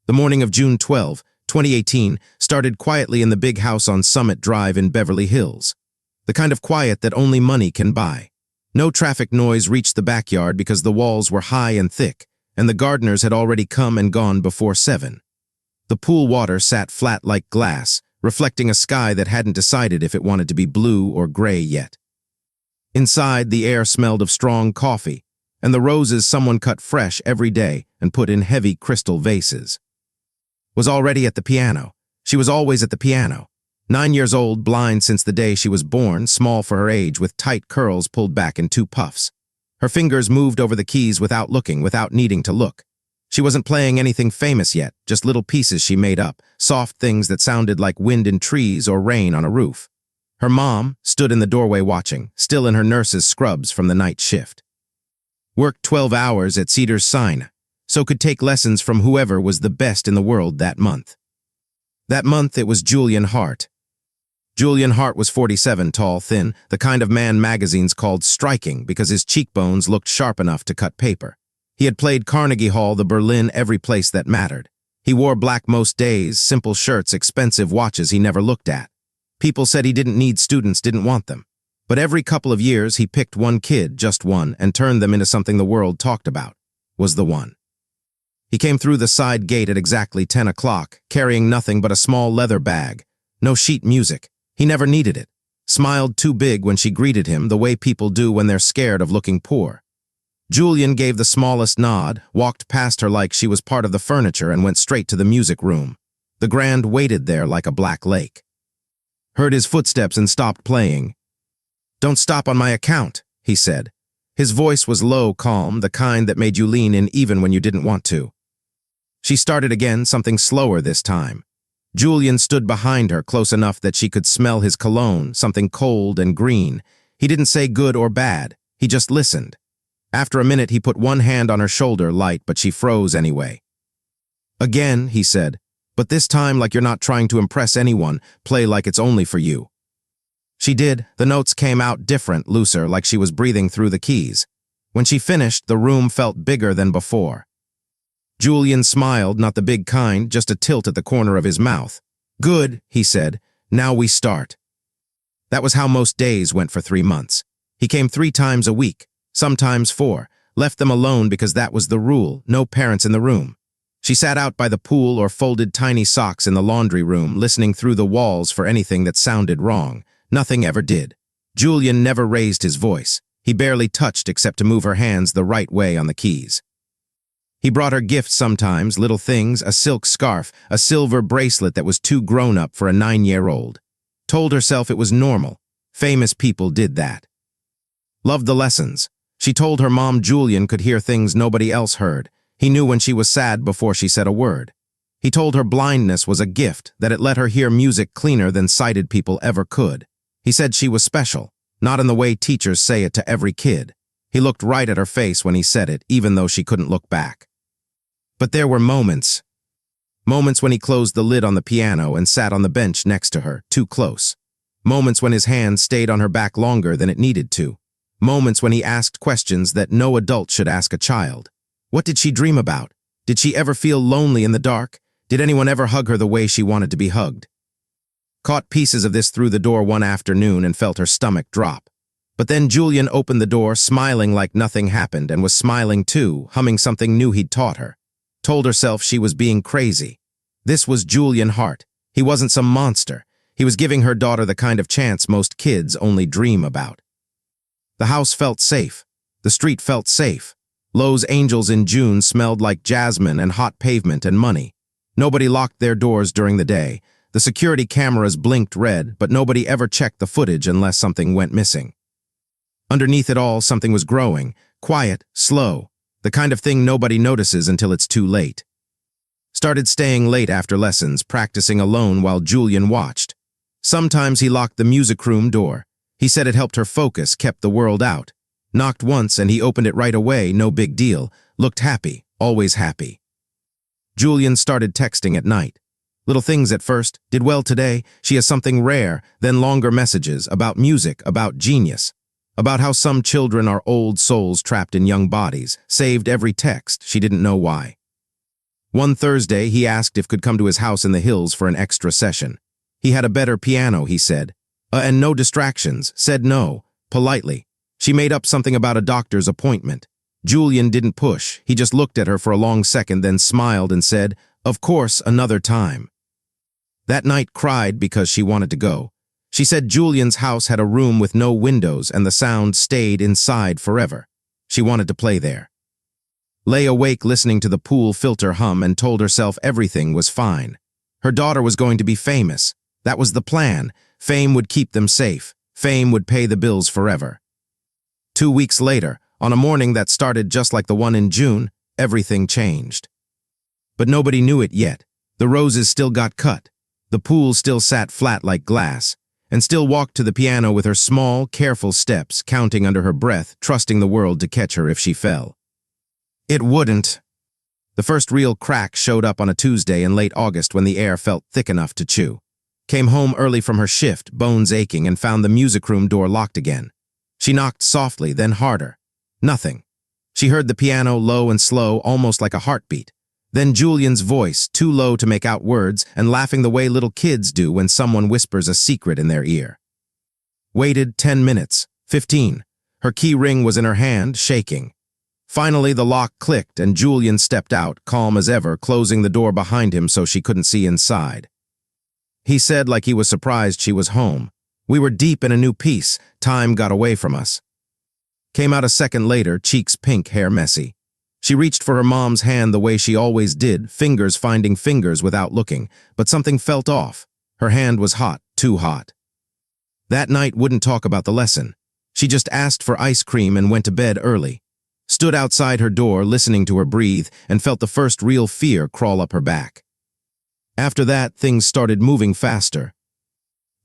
The morning of June 12, 2018, started quietly in the big house on Summit Drive in Beverly Hills. The kind of quiet that only money can buy. No traffic noise reached the backyard because the walls were high and thick, and the gardeners had already come and gone before 7. The pool water sat flat like glass, reflecting a sky that hadn't decided if it wanted to be blue or gray yet. Inside, the air smelled of strong coffee, and the roses someone cut fresh every day and put in heavy crystal vases. Was already at the piano. She was always at the piano. 9 years old, blind since the day she was born, small for her age, with tight curls pulled back in 2 puffs. Her fingers moved over the keys without looking, without needing to look. She wasn't playing anything famous yet, just little pieces she made up, soft things that sounded like wind in trees or rain on a roof. Her mom stood in the doorway watching, still in her nurse's scrubs from the night shift. Worked 12 hours at Cedars-Sinai, so could take lessons from whoever was the best in the world that month. That month it was Julian Hart. Julian Hart was 47, tall, thin, the kind of man magazines called striking because his cheekbones looked sharp enough to cut paper. He had played Carnegie Hall, the Berlin, every place that mattered. He wore black most days, simple shirts, expensive watches he never looked at. People said he didn't need students, didn't want them. But every couple of years he picked one kid, just one, and turned them into something the world talked about. Was the one. He came through the side gate at exactly 10 o'clock, carrying nothing but a small leather bag. No sheet music. He never needed it. Smiled too big when she greeted him, the way people do when they're scared of looking poor. Julian gave the smallest nod, walked past her like she was part of the furniture, and went straight to the music room. The grand waited there like a black lake. Heard his footsteps and stopped playing. "Don't stop on my account," he said. His voice was low, calm, the kind that made you lean in even when you didn't want to. She started again, something slower this time. Julian stood behind her, close enough that she could smell his cologne, something cold and green. He didn't say good or bad. He just listened. After a minute, he put one hand on her shoulder, light, but she froze anyway. "Again," he said, "but this time like you're not trying to impress anyone. Play like it's only for you." She did. The notes came out different, looser, like she was breathing through the keys. When she finished, the room felt bigger than before. Julian smiled, not the big kind, just a tilt at the corner of his mouth. "Good," he said. "Now we start." That was how most days went for 3 months. He came 3 times a week, sometimes 4, left them alone because that was the rule, no parents in the room. She sat out by the pool or folded tiny socks in the laundry room, listening through the walls for anything that sounded wrong. Nothing ever did. Julian never raised his voice. He barely touched except to move her hands the right way on the keys. He brought her gifts sometimes, little things, a silk scarf, a silver bracelet that was too grown-up for a 9-year-old. Told herself it was normal. Famous people did that. Loved the lessons. She told her mom Julian could hear things nobody else heard. He knew when she was sad before she said a word. He told her blindness was a gift, that it let her hear music cleaner than sighted people ever could. He said she was special, not in the way teachers say it to every kid. He looked right at her face when he said it, even though she couldn't look back. But there were moments. Moments when he closed the lid on the piano and sat on the bench next to her, too close. Moments when his hand stayed on her back longer than it needed to. Moments when he asked questions that no adult should ask a child. What did she dream about? Did she ever feel lonely in the dark? Did anyone ever hug her the way she wanted to be hugged? Caught pieces of this through the door one afternoon and felt her stomach drop. But then Julian opened the door, smiling like nothing happened, and was smiling too, humming something new he'd taught her. Told herself she was being crazy. This was Julian Hart. He wasn't some monster. He was giving her daughter the kind of chance most kids only dream about. The house felt safe. The street felt safe. Lowe's Angels in June smelled like jasmine and hot pavement and money. Nobody locked their doors during the day. The security cameras blinked red, but nobody ever checked the footage unless something went missing. Underneath it all, something was growing, quiet, slow, the kind of thing nobody notices until it's too late. Started staying late after lessons, practicing alone while Julian watched. Sometimes he locked the music room door. He said it helped her focus, kept the world out. Knocked once and he opened it right away, no big deal. Looked happy, always happy. Julian started texting at night. Little things at first, did well today, she has something rare, then longer messages about music, about genius. About how some children are old souls trapped in young bodies, saved every text, she didn't know why. One Thursday, he asked if could come to his house in the hills for an extra session. He had a better piano, he said. And no distractions, said no, politely. She made up something about a doctor's appointment. Julian didn't push. He just looked at her for a long second, then smiled and said, "Of course, another time." That night cried because she wanted to go. She said Julian's house had a room with no windows and the sound stayed inside forever. She wanted to play there. Lay awake listening to the pool filter hum and told herself everything was fine. Her daughter was going to be famous. That was the plan. Fame would keep them safe. Fame would pay the bills forever. 2 weeks later, on a morning that started just like the one in June, everything changed. But nobody knew it yet. The roses still got cut. The pool still sat flat like glass, and still walked to the piano with her small, careful steps, counting under her breath, trusting the world to catch her if she fell. It wouldn't. The first real crack showed up on a Tuesday in late August when the air felt thick enough to chew. Came home early from her shift, bones aching, and found the music room door locked again. She knocked softly, then harder. Nothing. She heard the piano low and slow, almost like a heartbeat. Then Julian's voice, too low to make out words, and laughing the way little kids do when someone whispers a secret in their ear. Waited 10 minutes, 15. Her key ring was in her hand, shaking. Finally, the lock clicked and Julian stepped out, calm as ever, closing the door behind him so she couldn't see inside. He said like he was surprised she was home. We were deep in a new piece. Time got away from us. Came out a second later, cheeks pink, hair messy. She reached for her mom's hand the way she always did, fingers finding fingers without looking, but something felt off. Her hand was hot, too hot. That night wouldn't talk about the lesson. She just asked for ice cream and went to bed early. Stood outside her door, listening to her breathe, and felt the first real fear crawl up her back. After that, things started moving faster.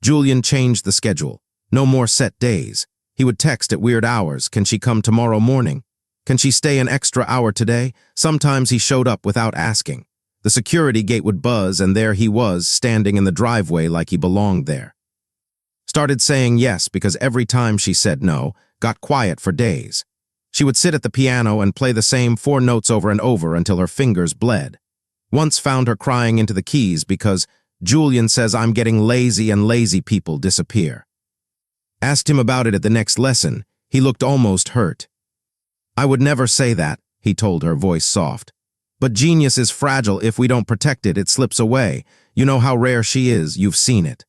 Julian changed the schedule. No more set days. He would text at weird hours. Can she come tomorrow morning? Can she stay an extra hour today? Sometimes he showed up without asking. The security gate would buzz, and there he was, standing in the driveway like he belonged there. Started saying yes because every time she said no, got quiet for days. She would sit at the piano and play the same 4 notes over and over until her fingers bled. Once found her crying into the keys because Julian says I'm getting lazy and lazy people disappear. Asked him about it at the next lesson. He looked almost hurt. I would never say that, he told her, voice soft. But genius is fragile. If we don't protect it, it slips away. You know how rare she is. You've seen it.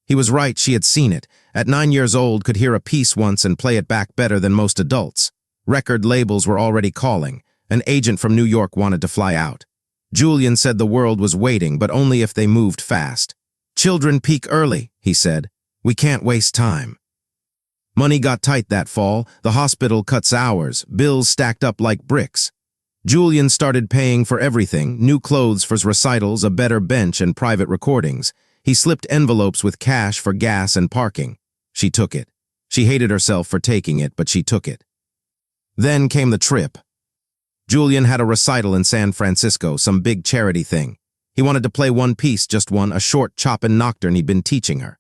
He was right. She had seen it. At 9 years old, could hear a piece once and play it back better than most adults. Record labels were already calling. An agent from New York wanted to fly out. Julian said the world was waiting, but only if they moved fast. Children peak early, he said. We can't waste time. Money got tight that fall. The hospital cuts hours. Bills stacked up like bricks. Julian started paying for everything, new clothes for recitals, a better bench, and private recordings. He slipped envelopes with cash for gas and parking. She took it. She hated herself for taking it, but she took it. Then came the trip. Julian had a recital in San Francisco, some big charity thing. He wanted to play one piece, just one, a short chop-in nocturne he'd been teaching her.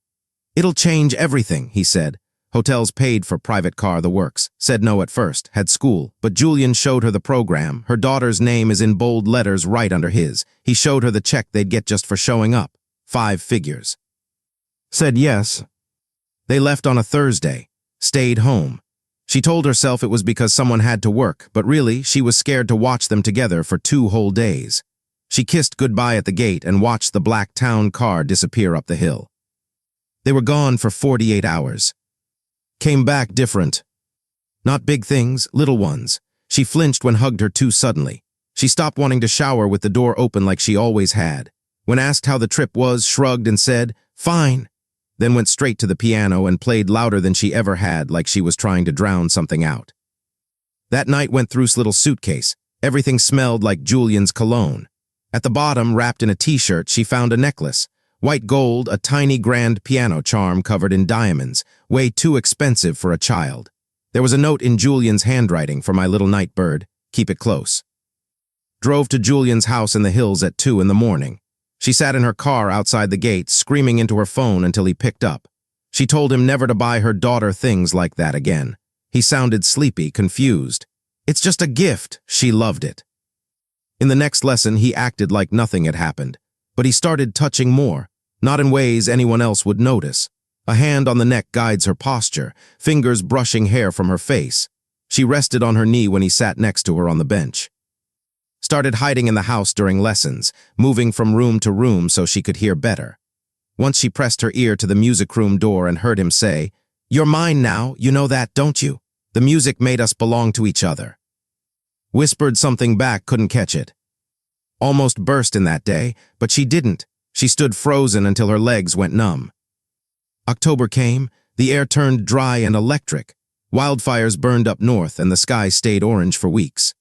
It'll change everything, he said. Hotels paid for, private car, the works. Said no at first, had school, but Julian showed her the program. Her daughter's name is in bold letters right under his. He showed her the check they'd get just for showing up. 5 figures. Said yes. They left on a Thursday. Stayed home. She told herself it was because someone had to work, but really, she was scared to watch them together for 2 whole days. She kissed goodbye at the gate and watched the black town car disappear up the hill. They were gone for 48 hours. Came back different. Not big things, little ones. She flinched when hugged her too suddenly. She stopped wanting to shower with the door open like she always had. When asked how the trip was, shrugged and said, "Fine." Then went straight to the piano and played louder than she ever had, like she was trying to drown something out. That night went through's little suitcase. Everything smelled like Julian's cologne. At the bottom, wrapped in a t-shirt, she found a necklace. White gold, a tiny grand piano charm covered in diamonds, way too expensive for a child. There was a note in Julian's handwriting for my little night bird. Keep it close. Drove to Julian's house in the hills at 2 in the morning. She sat in her car outside the gate, screaming into her phone until he picked up. She told him never to buy her daughter things like that again. He sounded sleepy, confused. It's just a gift. She loved it. In the next lesson, he acted like nothing had happened, but he started touching more, not in ways anyone else would notice. A hand on the neck guides her posture, fingers brushing hair from her face. She rested on her knee when he sat next to her on the bench. Started hiding in the house during lessons, moving from room to room so she could hear better. Once she pressed her ear to the music room door and heard him say, "You're mine now, you know that, don't you? The music made us belong to each other." Whispered something back, couldn't catch it. Almost burst in that day, but she didn't. She stood frozen until her legs went numb. October came, the air turned dry and electric. Wildfires burned up north and the sky stayed orange for weeks.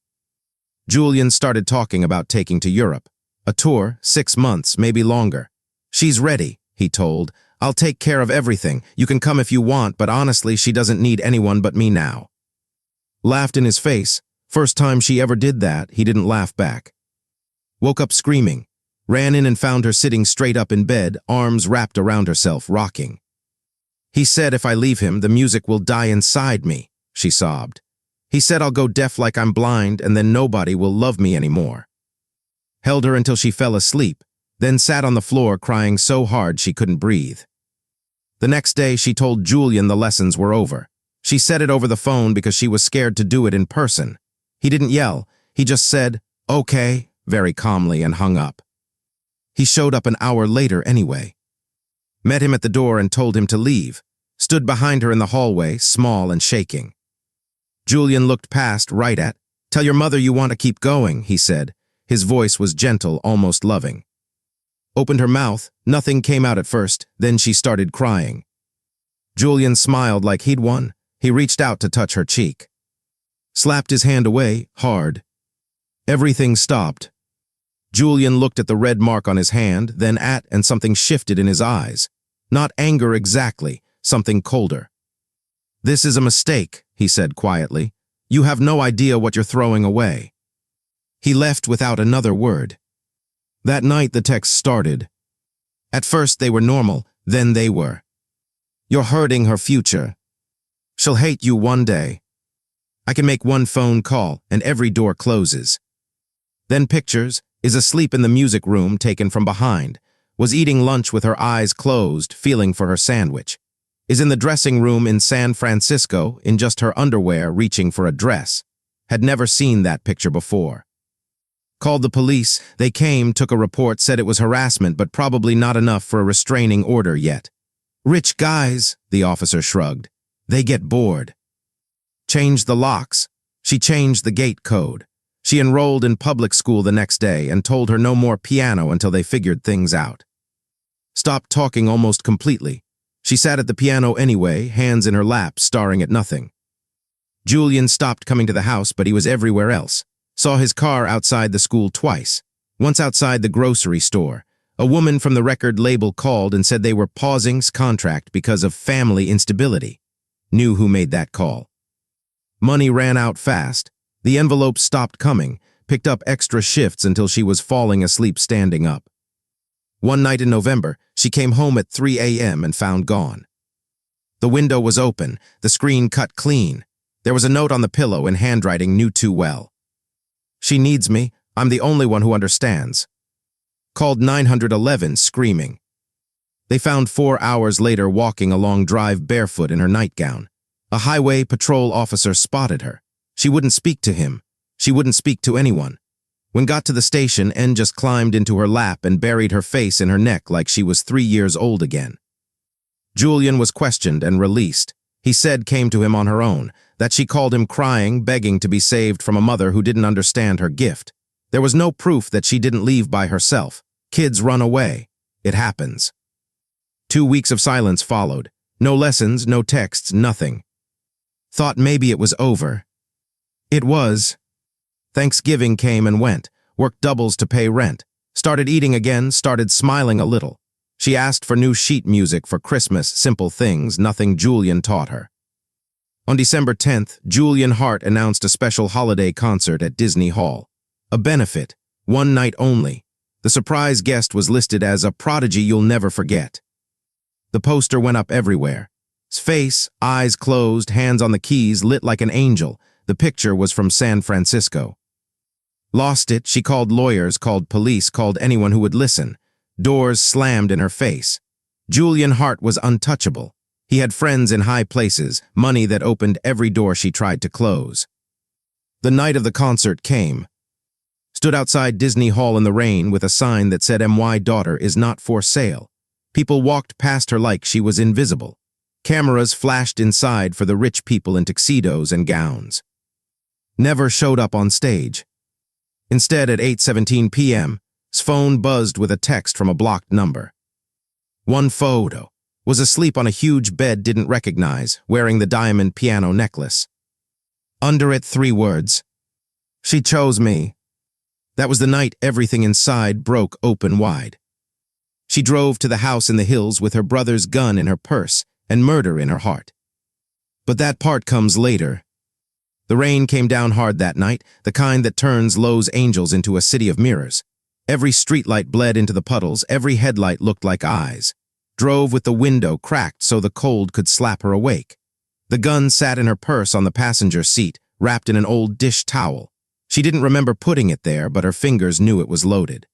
Julian started talking about taking to Europe. A tour, 6 months, maybe longer. "She's ready," he told. "I'll take care of everything. You can come if you want, but honestly, she doesn't need anyone but me now." Laughed in his face. First time she ever did that, he didn't laugh back. Woke up screaming. Ran in and found her sitting straight up in bed, arms wrapped around herself, rocking. "He said if I leave him, the music will die inside me," she sobbed. "He said I'll go deaf like I'm blind and then nobody will love me anymore." Held her until she fell asleep, then sat on the floor crying so hard she couldn't breathe. The next day, she told Julian the lessons were over. She said it over the phone because she was scared to do it in person. He didn't yell. He just said, "Okay," very calmly, and hung up. He showed up an hour later anyway. Met him at the door and told him to leave. Stood behind her in the hallway, small and shaking. Julian looked past, right at. "Tell your mother you want to keep going," he said. His voice was gentle, almost loving. Opened her mouth. Nothing came out at first, then she started crying. Julian smiled like he'd won. He reached out to touch her cheek. Slapped his hand away, hard. Everything stopped. Julian looked at the red mark on his hand, then at, and something shifted in his eyes. Not anger exactly, something colder. "This is a mistake," he said quietly. "You have no idea what you're throwing away." He left without another word. That night the texts started. At first they were normal, then they were. "You're hurting her future. She'll hate you one day. I can make one phone call and every door closes." Then pictures, is asleep in the music room taken from behind, was eating lunch with her eyes closed, feeling for her sandwich, is in the dressing room in San Francisco in just her underwear reaching for a dress, had never seen that picture before. Called the police, they came, took a report, said it was harassment but probably not enough for a restraining order yet. "Rich guys," the officer shrugged, "they get bored." Changed the locks. She changed the gate code. She enrolled in public school the next day and told her no more piano until they figured things out. Stopped talking almost completely. She sat at the piano anyway, hands in her lap, staring at nothing. Julian stopped coming to the house, but he was everywhere else. Saw his car outside the school twice. Once outside the grocery store. A woman from the record label called and said they were pausing his contract because of family instability. Knew who made that call. Money ran out fast. The envelopes stopped coming, picked up extra shifts until she was falling asleep standing up. One night in November, she came home at 3 a.m. and found gone. The window was open, the screen cut clean. There was a note on the pillow in handwriting knew too well. "She needs me. I'm the only one who understands." Called 911 screaming. They found 4 hours later walking a long drive barefoot in her nightgown. A highway patrol officer spotted her. She wouldn't speak to him. She wouldn't speak to anyone. When got to the station, N just climbed into her lap and buried her face in her neck like she was 3 years old again. Julian was questioned and released. He said came to him on her own, that she called him crying, begging to be saved from a mother who didn't understand her gift. There was no proof that she didn't leave by herself. Kids run away. It happens. 2 weeks of silence followed. No lessons, no texts, nothing. Thought maybe it was over. It was. Thanksgiving came and went, worked doubles to pay rent, started eating again, started smiling a little. She asked for new sheet music for Christmas, simple things, nothing Julian taught her. On December 10th, Julian Hart announced a special holiday concert at Disney Hall. A benefit, one night only. The surprise guest was listed as a prodigy you'll never forget. The poster went up everywhere. His face, eyes closed, hands on the keys, lit like an angel. The picture was from San Francisco. Lost it, she called lawyers, called police, called anyone who would listen. Doors slammed in her face. Julian Hart was untouchable. He had friends in high places, money that opened every door she tried to close. The night of the concert came. Stood outside Disney Hall in the rain with a sign that said "My daughter is not for sale." People walked past her like she was invisible. Cameras flashed inside for the rich people in tuxedos and gowns. Never showed up on stage. Instead, at 8:17 p.m., his phone buzzed with a text from a blocked number. One photo. Was asleep on a huge bed didn't recognize, wearing the diamond piano necklace. Under it, 3 words. She chose me. That was the night everything inside broke open wide. She drove to the house in the hills with her brother's gun in her purse and murder in her heart. But that part comes later. The rain came down hard that night, the kind that turns Los Angeles into a city of mirrors. Every streetlight bled into the puddles, every headlight looked like eyes. Drove with the window cracked so the cold could slap her awake. The gun sat in her purse on the passenger seat, wrapped in an old dish towel. She didn't remember putting it there, but her fingers knew it was loaded.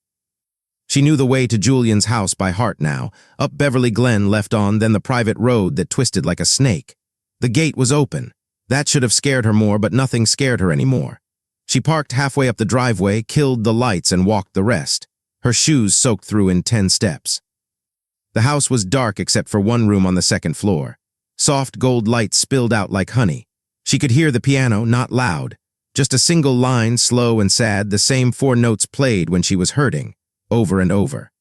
She knew the way to Julian's house by heart now, up Beverly Glen left on, then the private road that twisted like a snake. The gate was open. That should have scared her more, but nothing scared her anymore. She parked halfway up the driveway, killed the lights, and walked the rest. Her shoes soaked through in 10 steps. The house was dark except for one room on the 2nd floor. Soft gold light spilled out like honey. She could hear the piano, not loud. Just a single line, slow and sad, the same 4 notes played when she was hurting, over and over.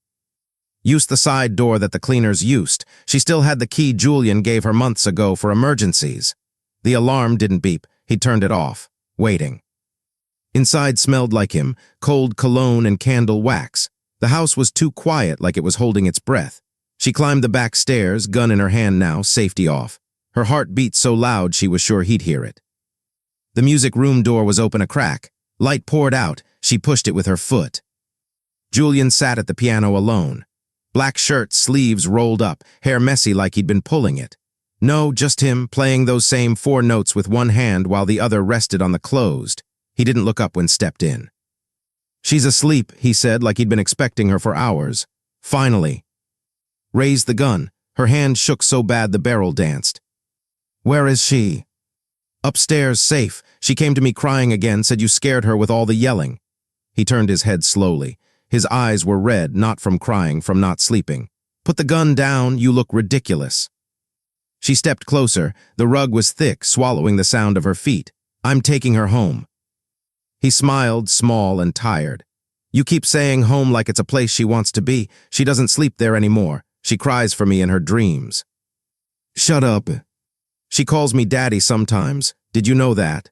Used the side door that the cleaners used. She still had the key Julian gave her months ago for emergencies. The alarm didn't beep. He turned it off, waiting. Inside smelled like him, cold cologne and candle wax. The house was too quiet, like it was holding its breath. She climbed the back stairs, gun in her hand now, safety off. Her heart beat so loud she was sure he'd hear it. The music room door was open a crack. Light poured out. She pushed it with her foot. Julian sat at the piano alone. Black shirt, sleeves rolled up, hair messy like he'd been pulling it. No, just him, playing those same 4 notes with one hand while the other rested on the closed. He didn't look up when stepped in. She's asleep, he said, like he'd been expecting her for hours. Finally. Raised the gun. Her hand shook so bad the barrel danced. Where is she? Upstairs, safe. She came to me crying again, said you scared her with all the yelling. He turned his head slowly. His eyes were red, not from crying, from not sleeping. Put the gun down, you look ridiculous. She stepped closer. The rug was thick, swallowing the sound of her feet. I'm taking her home. He smiled, small and tired. You keep saying home like it's a place she wants to be. She doesn't sleep there anymore. She cries for me in her dreams. Shut up. She calls me daddy sometimes. Did you know that?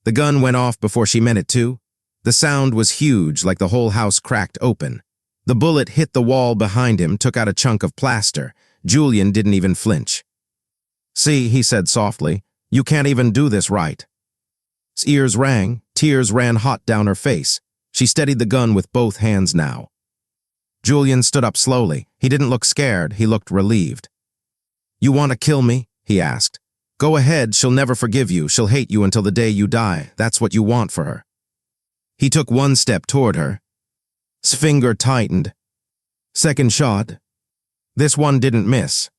The gun went off before she meant it to. The sound was huge, like the whole house cracked open. The bullet hit the wall behind him, took out a chunk of plaster. Julian didn't even flinch. See, he said softly, you can't even do this right. His ears rang, tears ran hot down her face. She steadied the gun with both hands now. Julian stood up slowly. He didn't look scared, he looked relieved. You want to kill me? He asked. Go ahead, she'll never forgive you. She'll hate you until the day you die. That's what you want for her. He took one step toward her. His finger tightened. Second shot. This one didn't miss.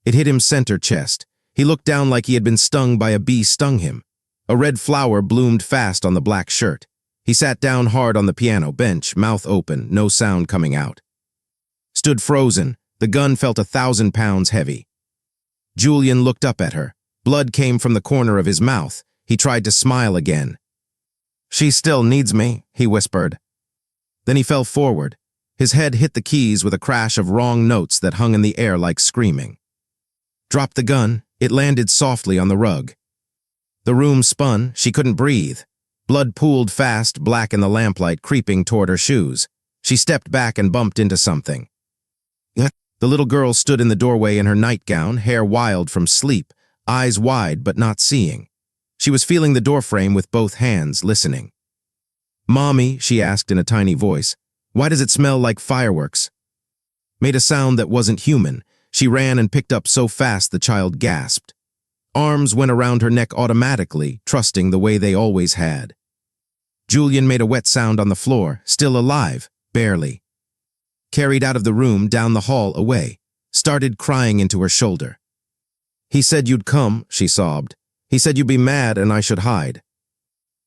It hit him center chest. He looked down like he had been stung by a bee stung him. A red flower bloomed fast on the black shirt. He sat down hard on the piano bench, mouth open, no sound coming out. Stood frozen. The gun felt 1,000 pounds heavy. Julian looked up at her. Blood came from the corner of his mouth. He tried to smile again. She still needs me, he whispered. Then he fell forward. His head hit the keys with a crash of wrong notes that hung in the air like screaming. Dropped the gun. It landed softly on the rug. The room spun. She couldn't breathe. Blood pooled fast, black in the lamplight, creeping toward her shoes. She stepped back and bumped into something. The little girl stood in the doorway in her nightgown, hair wild from sleep, eyes wide but not seeing. She was feeling the doorframe with both hands, listening. Mommy, she asked in a tiny voice, why does it smell like fireworks? Made a sound that wasn't human. She ran and picked up so fast the child gasped. Arms went around her neck automatically, trusting the way they always had. Julian made a wet sound on the floor, still alive, barely. Carried out of the room, down the hall, away. Started crying into her shoulder. "He said you'd come," she sobbed. "He said you'd be mad and I should hide."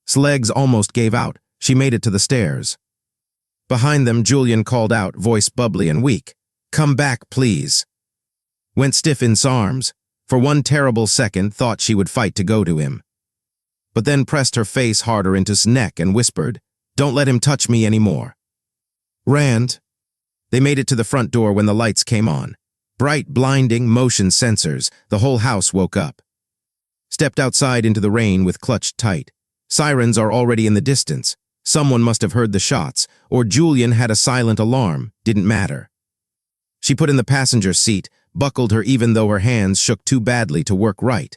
His legs almost gave out. She made it to the stairs. Behind them, Julian called out, voice bubbly and weak. "Come back, please." Went stiff in his arms. For one terrible second, thought she would fight to go to him. But then pressed her face harder into his neck and whispered, "Don't let him touch me anymore." Rand. They made it to the front door when the lights came on. Bright, blinding motion sensors. The whole house woke up. Stepped outside into the rain with clutched tight. Sirens are already in the distance. Someone must have heard the shots, or Julian had a silent alarm. Didn't matter. She put in the passenger seat, buckled her even though her hands shook too badly to work right.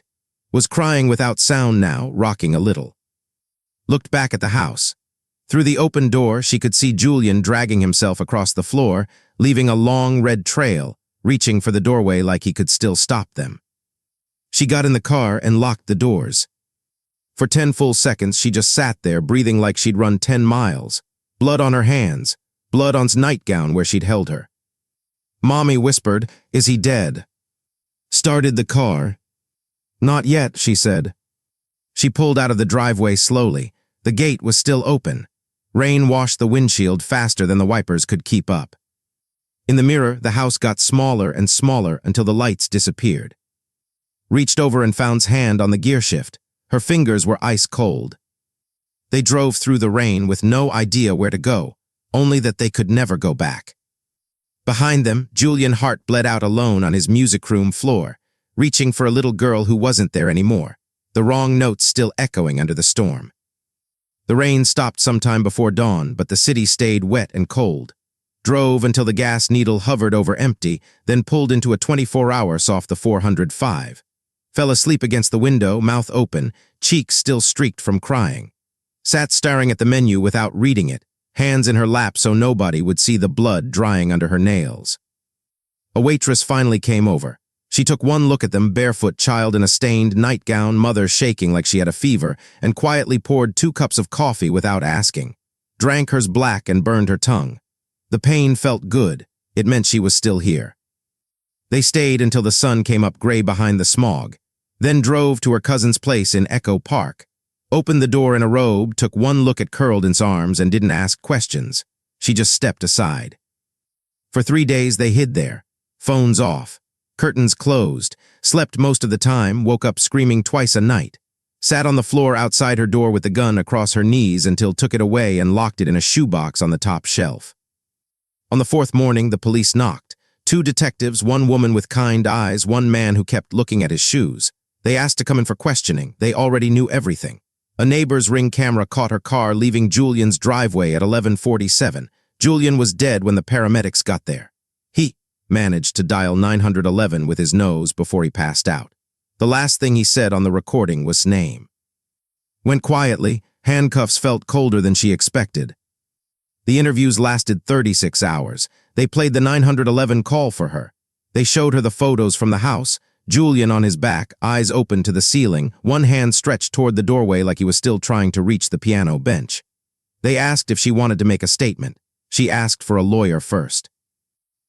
Was crying without sound now, rocking a little. Looked back at the house. Through the open door, she could see Julian dragging himself across the floor, leaving a long red trail, reaching for the doorway like he could still stop them. She got in the car and locked the doors. For 10 full seconds, she just sat there, breathing like she'd run 10 miles. Blood on her hands, blood on's nightgown where she'd held her. Mommy whispered, "Is he dead?" Started the car. "Not yet," she said. She pulled out of the driveway slowly. The gate was still open. Rain washed the windshield faster than the wipers could keep up. In the mirror, the house got smaller and smaller until the lights disappeared. Reached over and found his hand on the gear shift. Her fingers were ice cold. They drove through the rain with no idea where to go, only that they could never go back. Behind them, Julian's heart bled out alone on his music room floor, reaching for a little girl who wasn't there anymore, the wrong notes still echoing under the storm. The rain stopped sometime before dawn, but the city stayed wet and cold. Drove until the gas needle hovered over empty, then pulled into a 24-hour off the 405. Fell asleep against the window, mouth open, cheeks still streaked from crying. Sat staring at the menu without reading it, hands in her lap so nobody would see the blood drying under her nails. A waitress finally came over. She took one look at them, barefoot child in a stained nightgown, mother shaking like she had a fever, and quietly poured 2 cups of coffee without asking. Drank hers black and burned her tongue. The pain felt good. It meant she was still here. They stayed until the sun came up gray behind the smog, then drove to her cousin's place in Echo Park. Opened the door in a robe, took one look at curled in his arms and didn't ask questions. She just stepped aside. For 3 days they hid there. Phones off. Curtains closed. Slept most of the time, woke up screaming twice a night. Sat on the floor outside her door with the gun across her knees until took it away and locked it in a shoebox on the top shelf. On the 4th morning, the police knocked. 2 detectives, 1 woman with kind eyes, 1 man who kept looking at his shoes. They asked to come in for questioning. They already knew everything. A neighbor's Ring camera caught her car leaving Julian's driveway at 11:47. Julian was dead when the paramedics got there. He managed to dial 911 with his nose before he passed out. The last thing he said on the recording was his name. Went quietly. Handcuffs felt colder than she expected. The interviews lasted 36 hours. They played the 911 call for her. They showed her the photos from the house. Julian on his back, eyes open to the ceiling, one hand stretched toward the doorway like he was still trying to reach the piano bench. They asked if she wanted to make a statement. She asked for a lawyer first.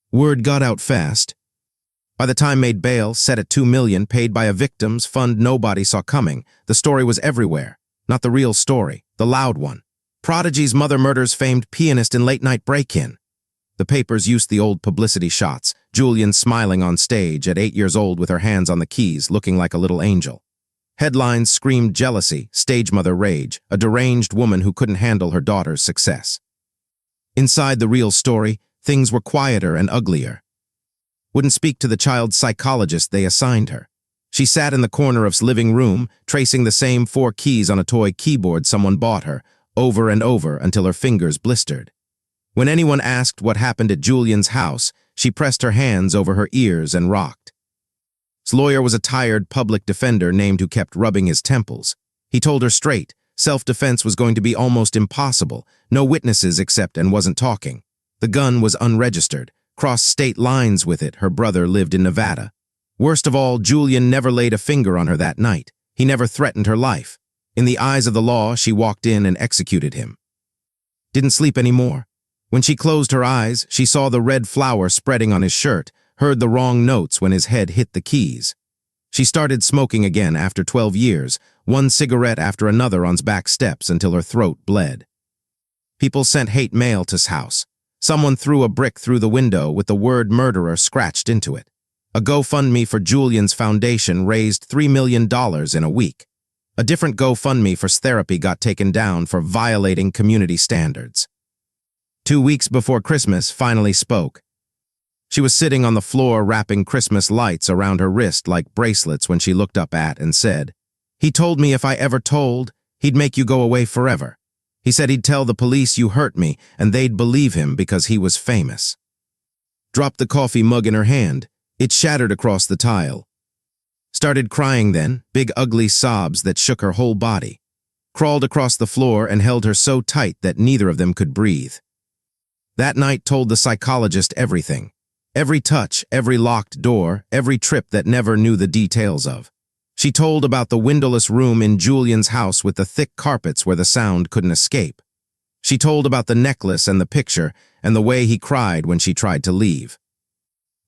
Word got out fast. By the time made bail, set at $2 million, paid by a victims fund nobody saw coming. The story was everywhere. Not the real story, the loud one. Prodigy's mother murders famed pianist in late-night break-in. The papers used the old publicity shots. Julian smiling on stage at 8 years old with her hands on the keys, looking like a little angel. Headlines screamed jealousy, stage mother rage, a deranged woman who couldn't handle her daughter's success. Inside the real story, things were quieter and uglier. Wouldn't speak to the child's psychologist they assigned her. She sat in the corner of his living room, tracing the same 4 keys on a toy keyboard someone bought her, over and over until her fingers blistered. When anyone asked what happened at Julian's house, she pressed her hands over her ears and rocked. His lawyer was a tired public defender named who kept rubbing his temples. He told her straight, self-defense was going to be almost impossible, no witnesses except and wasn't talking. The gun was unregistered, crossed state lines with it, her brother lived in Nevada. Worst of all, Julian never laid a finger on her that night. He never threatened her life. In the eyes of the law, she walked in and executed him. Didn't sleep anymore. When she closed her eyes, she saw the red flour spreading on his shirt, heard the wrong notes when his head hit the keys. She started smoking again after 12 years, one cigarette after another on his back steps until her throat bled. People sent hate mail to his house. Someone threw a brick through the window with the word murderer scratched into it. A GoFundMe for Julian's foundation raised $3 million in a week. A different GoFundMe for therapy got taken down for violating community standards. 2 weeks before Christmas finally spoke. She was sitting on the floor wrapping Christmas lights around her wrist like bracelets when she looked up at and said, "He told me if I ever told, he'd make you go away forever. He said he'd tell the police you hurt me and they'd believe him because he was famous." Dropped the coffee mug in her hand. It shattered across the tile. Started crying then, big ugly sobs that shook her whole body. Crawled across the floor and held her so tight that neither of them could breathe. That night told the psychologist everything. Every touch, every locked door, every trip that never knew the details of. She told about the windowless room in Julian's house with the thick carpets where the sound couldn't escape. She told about the necklace and the picture and the way he cried when she tried to leave.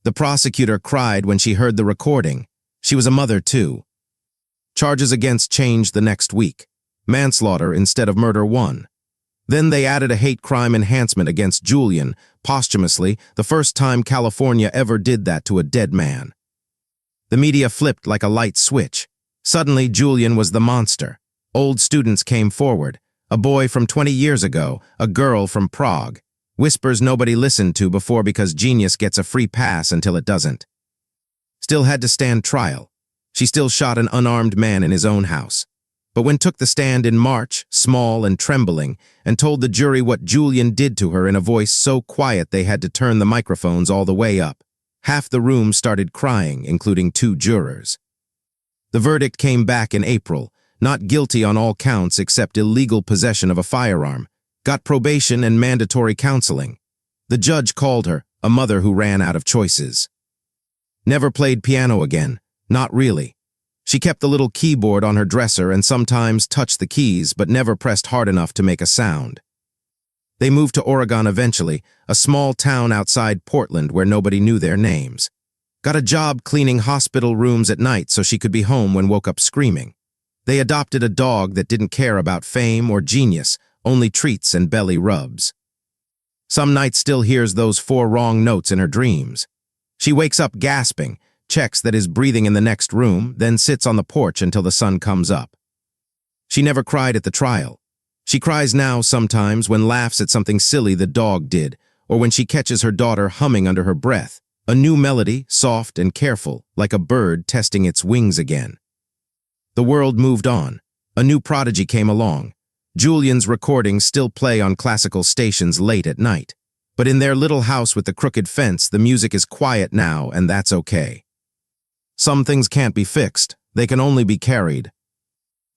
The prosecutor cried when she heard the recording. She was a mother too. Charges against changed the next week. Manslaughter instead of murder won. Then they added a hate crime enhancement against Julian, posthumously, the first time California ever did that to a dead man. The media flipped like a light switch. Suddenly, Julian was the monster. Old students came forward. A boy from 20 years ago, a girl from Prague. Whispers nobody listened to before because genius gets a free pass until it doesn't. Still had to stand trial. She still shot an unarmed man in his own house. But when took the stand in March, small and trembling, and told the jury what Julian did to her in a voice so quiet they had to turn the microphones all the way up, half the room started crying, including 2 jurors. The verdict came back in April, not guilty on all counts except illegal possession of a firearm, got probation and mandatory counseling. The judge called her a mother who ran out of choices. Never played piano again, not really. She kept the little keyboard on her dresser and sometimes touched the keys but never pressed hard enough to make a sound. They moved to Oregon eventually, a small town outside Portland where nobody knew their names. Got a job cleaning hospital rooms at night so she could be home when woke up screaming. They adopted a dog that didn't care about fame or genius, only treats and belly rubs. Some nights still hears those 4 wrong notes in her dreams. She wakes up gasping, checks that is breathing in the next room, then sits on the porch until the sun comes up. She never cried at the trial. She cries now sometimes when laughs at something silly the dog did, or when she catches her daughter humming under her breath, a new melody, soft and careful, like a bird testing its wings again. The world moved on. A new prodigy came along. Julian's recordings still play on classical stations late at night. But in their little house with the crooked fence, the music is quiet now, and that's okay. Some things can't be fixed. They can only be carried.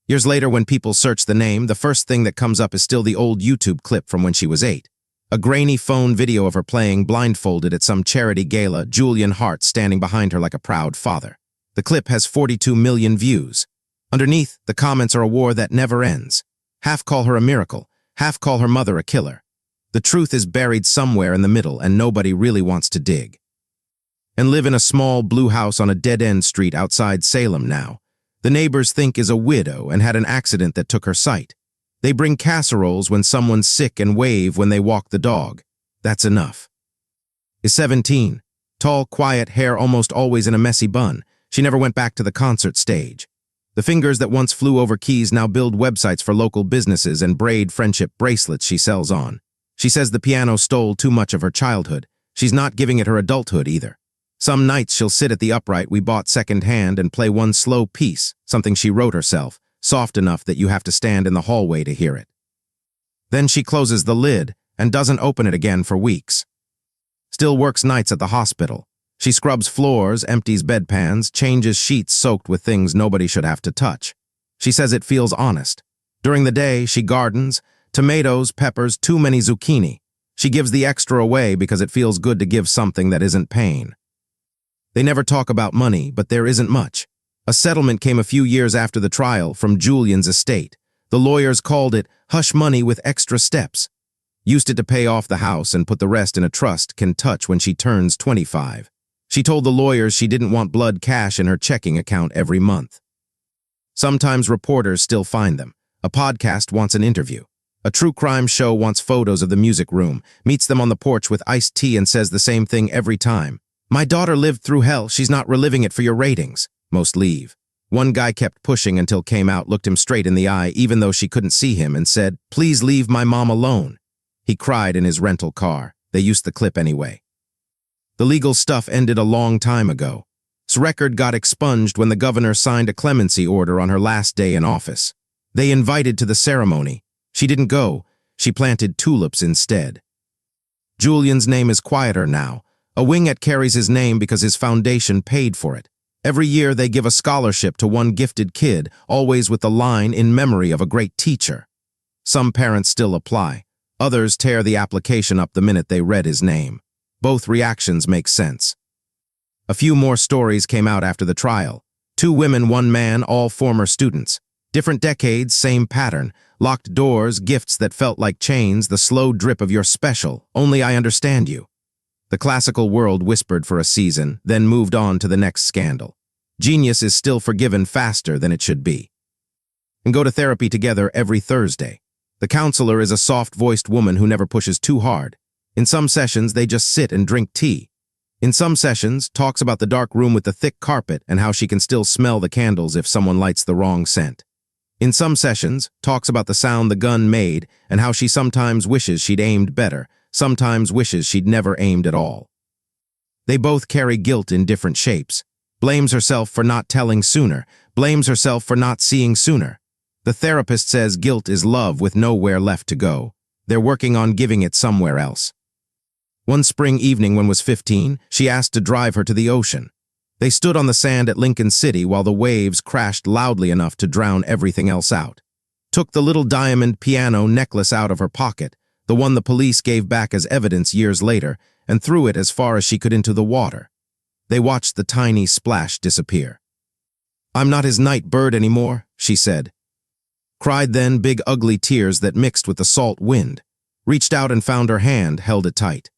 Years later, when people search the name, the first thing that comes up is still the old YouTube clip from when she was 8. A grainy phone video of her playing blindfolded at some charity gala, Julian Hart standing behind her like a proud father. The clip has 42 million views. Underneath, the comments are a war that never ends. Half call her a miracle, half call her mother a killer. The truth is buried somewhere in the middle and nobody really wants to dig. And live in a small blue house on a dead-end street outside Salem now. The neighbors think is a widow and had an accident that took her sight. They bring casseroles when someone's sick and wave when they walk the dog. That's enough. Is 17. Tall, quiet, hair almost always in a messy bun. She never went back to the concert stage. The fingers that once flew over keys now build websites for local businesses and braid friendship bracelets she sells on. She says the piano stole too much of her childhood. She's not giving it her adulthood either. Some nights she'll sit at the upright we bought secondhand and play one slow piece, something she wrote herself, soft enough that you have to stand in the hallway to hear it. Then she closes the lid and doesn't open it again for weeks. Still works nights at the hospital. She scrubs floors, empties bedpans, changes sheets soaked with things nobody should have to touch. She says it feels honest. During the day, she gardens, tomatoes, peppers, too many zucchini. She gives the extra away because it feels good to give something that isn't pain. They never talk about money, but there isn't much. A settlement came a few years after the trial from Julian's estate, The lawyers called it hush money with extra steps. Used it to pay off the house and put the rest in a trust can touch when she turns 25. She told the lawyers she didn't want blood cash in her checking account every month. Sometimes reporters still find them. A podcast wants an interview. A true crime show wants photos of the music room, meets them on the porch with iced tea and says the same thing every time. My daughter lived through hell, she's not reliving it for your ratings. Most leave. One guy kept pushing until came out, looked him straight in the eye even though she couldn't see him and said, please leave my mom alone. He cried in his rental car. They used the clip anyway. The legal stuff ended a long time ago. His record got expunged when the governor signed a clemency order on her last day in office. They invited to the ceremony. She didn't go. She planted tulips instead. Julian's name is quieter now. A wingette carries his name because his foundation paid for it. Every year they give a scholarship to one gifted kid, always with the line in memory of a great teacher. Some parents still apply. Others tear the application up the minute they read his name. Both reactions make sense. A few more stories came out after the trial. 2 women, 1 man, all former students. Different decades, same pattern. Locked doors, gifts that felt like chains, the slow drip of your special, only I understand you. The classical world whispered for a season, then moved on to the next scandal. Genius is still forgiven faster than it should be. And go to therapy together every Thursday. The counselor is a soft-voiced woman who never pushes too hard. In some sessions, they just sit and drink tea. In some sessions, talks about the dark room with the thick carpet and how she can still smell the candles if someone lights the wrong scent. In some sessions, talks about the sound the gun made and how she sometimes wishes she'd aimed better, sometimes wishes she'd never aimed at all. They both carry guilt in different shapes. Blames herself for not telling sooner, blames herself for not seeing sooner. The therapist says guilt is love with nowhere left to go. They're working on giving it somewhere else. One spring evening when was 15, she asked to drive her to the ocean. They stood on the sand at Lincoln City while the waves crashed loudly enough to drown everything else out. Took the little diamond piano necklace out of her pocket, the one the police gave back as evidence years later, and threw it as far as she could into the water. They watched the tiny splash disappear. I'm not his night bird anymore, she said. Cried then big ugly tears that mixed with the salt wind. Reached out and found her hand, held it tight.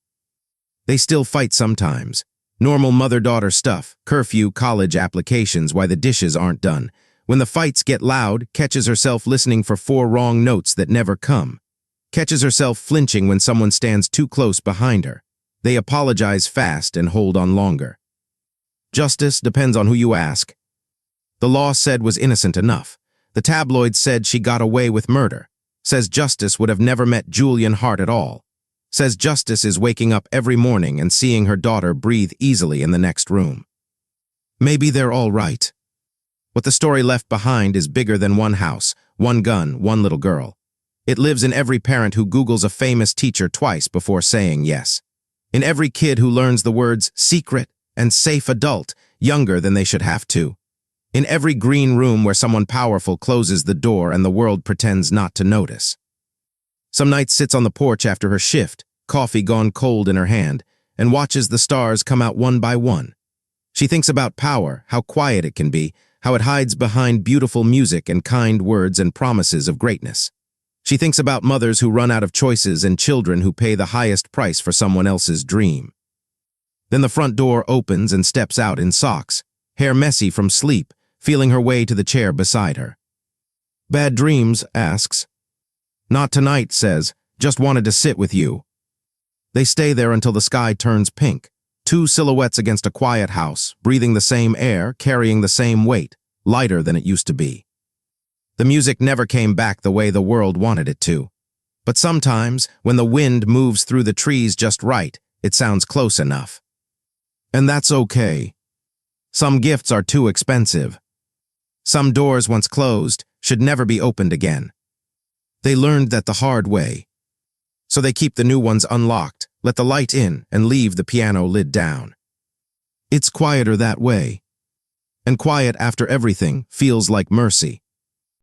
They still fight sometimes. Normal mother-daughter stuff, curfew, college applications, why the dishes aren't done. When the fights get loud, catches herself listening for 4 wrong notes that never come. Catches herself flinching when someone stands too close behind her. They apologize fast and hold on longer. Justice depends on who you ask. The law said was innocent enough. The tabloids said she got away with murder. Says justice would have never met Julian Hart at all. Says justice is waking up every morning and seeing her daughter breathe easily in the next room. Maybe they're all right. What the story left behind is bigger than one house, one gun, one little girl. It lives in every parent who Googles a famous teacher twice before saying yes. In every kid who learns the words secret and safe adult younger than they should have to. In every green room where someone powerful closes the door and the world pretends not to notice. Some nights sits on the porch after her shift, coffee gone cold in her hand, and watches the stars come out one by one. She thinks about power, how quiet it can be, how it hides behind beautiful music and kind words and promises of greatness. She thinks about mothers who run out of choices and children who pay the highest price for someone else's dream. Then the front door opens and steps out in socks, hair messy from sleep, feeling her way to the chair beside her. Bad dreams, asks. Not tonight, says, just wanted to sit with you. They stay there until the sky turns pink. 2 silhouettes against a quiet house, breathing the same air, carrying the same weight, lighter than it used to be. The music never came back the way the world wanted it to. But sometimes, when the wind moves through the trees just right, it sounds close enough. And that's okay. Some gifts are too expensive. Some doors once closed should never be opened again. They learned that the hard way. So they keep the new ones unlocked, let the light in, and leave the piano lid down. It's quieter that way. And quiet after everything feels like mercy.